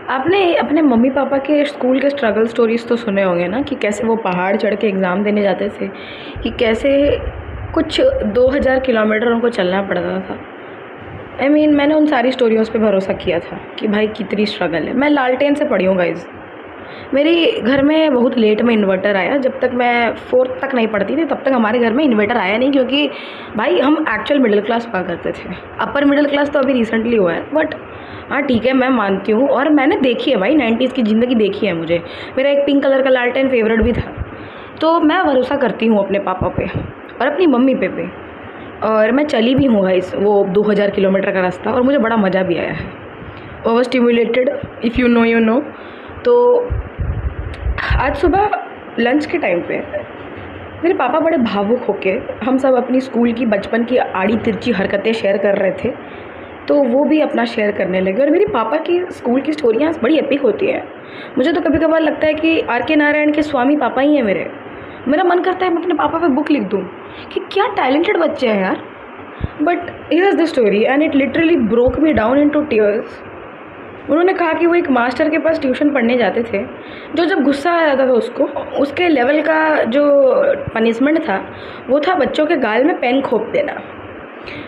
आपने अपने mummy papa के स्कूल के स्ट्रगल स्टोरीज़ तो सुने होंगे ना, कि कैसे वो पहाड़ चढ़ के एग्ज़ाम देने जाते थे, कि कैसे कुछ 2000 किलोमीटर उनको चलना पड़ता था। मैंने उन सारी स्टोरीज़ पे भरोसा किया था कि भाई कितनी स्ट्रगल है। मैं लालटेन से पढ़ी हूँ गाइज़। मेरी घर में बहुत लेट में इन्वर्टर आया। जब तक मैं 4th तक नहीं पढ़ती थी तब तक हमारे घर में इन्वर्टर आया नहीं, क्योंकि भाई हम एक्चुअल मिडिल क्लास हुआ करते थे। अपर मिडिल क्लास तो अभी रिसेंटली हुआ है, बट हाँ ठीक है, मैं मानती हूँ। और मैंने देखी है भाई, 90s की ज़िंदगी देखी है मुझे। मेरा एक पिंक कलर का लालटेन फेवरेट भी था। तो मैं भरोसा करती हूँ अपने पापा पे और अपनी मम्मी पे। और मैं चली भी हूँ गाइस वो 2000 किलोमीटर का रास्ता, और मुझे बड़ा मज़ा भी आया है। Over stimulated, if you know you know. तो आज सुबह लंच के टाइम पे मेरे पापा बड़े भावुक होके हम सब अपनी स्कूल की बचपन की आड़ी तिरछी हरकतें शेयर कर रहे थे, तो वो भी अपना शेयर करने लगे। और मेरे पापा की स्कूल की स्टोरियाँ बड़ी एपिक होती हैं। मुझे तो कभी कभार लगता है कि आर के नारायण के स्वामी पापा ही हैं मेरे। मेरा मन करता है मैं अपने पापा पे बुक लिख दूँ कि क्या टैलेंटेड बच्चे हैं यार। But here is the story and it literally broke me down into tears. उन्होंने कहा कि वो एक मास्टर के पास ट्यूशन पढ़ने जाते थे, जो जब गुस्सा आ जाता था उसको, उसके लेवल का जो पनिशमेंट था वो था बच्चों के गाल में पेन खोप देना।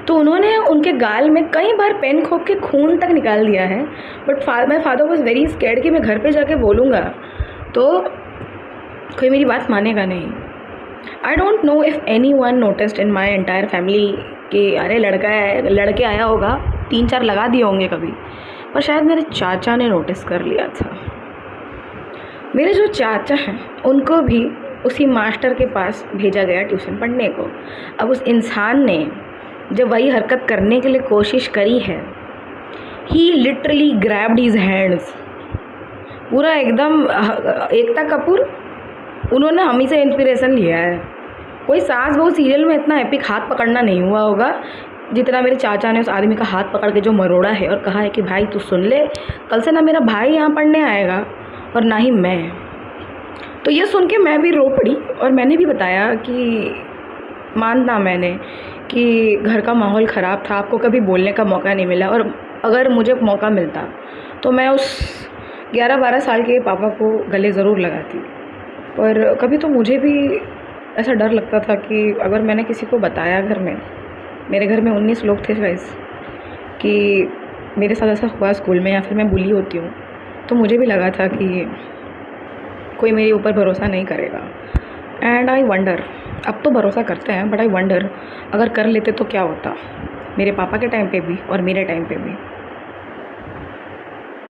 तो उन्होंने उनके गाल में कई बार पेन खोप के खून तक निकाल दिया है। But my father was very scared कि मैं घर पे जाके बोलूँगा तो कोई मेरी बात मानेगा नहीं। I don't know if any one noticed in my entire family कि अरे लड़का है, लड़के आया होगा, 3-4 लगा दिए होंगे कभी, पर शायद मेरे चाचा ने नोटिस कर लिया था। मेरे जो चाचा हैं उनको भी उसी मास्टर के पास भेजा गया ट्यूशन पढ़ने को। अब उस इंसान ने जब वही हरकत करने के लिए कोशिश करी है, ही लिटरली ग्रैब्ड हिज हैंड्स। पूरा एकदम एकता कपूर, उन्होंने हम ही से इंस्पिरेशन लिया है। कोई सास बहू सीरियल में इतना एपिक हाथ पकड़ना नहीं हुआ होगा जितना मेरे चाचा ने उस आदमी का हाथ पकड़ के जो मरोड़ा है और कहा है कि भाई तू सुन ले, कल से ना मेरा भाई यहाँ पढ़ने आएगा और ना ही मैं। तो ये सुन के मैं भी रो पड़ी और मैंने भी बताया कि मानना मैंने कि घर का माहौल ख़राब था, आपको कभी बोलने का मौका नहीं मिला, और अगर मुझे मौका मिलता तो मैं उस 11-12 साल के पापा को गले ज़रूर लगाती। पर कभी तो मुझे भी ऐसा डर लगता था कि अगर मैंने किसी को बताया घर में, मेरे घर में 19 लोग थे गाइस, कि मेरे साथ ऐसा हुआ स्कूल में या फिर मैं बुली होती हूँ, तो मुझे भी लगा था कि कोई मेरे ऊपर भरोसा नहीं करेगा। एंड आई वंडर, अब तो भरोसा करते हैं बट आई वंडर अगर कर लेते तो क्या होता, मेरे पापा के टाइम पे भी और मेरे टाइम पे भी।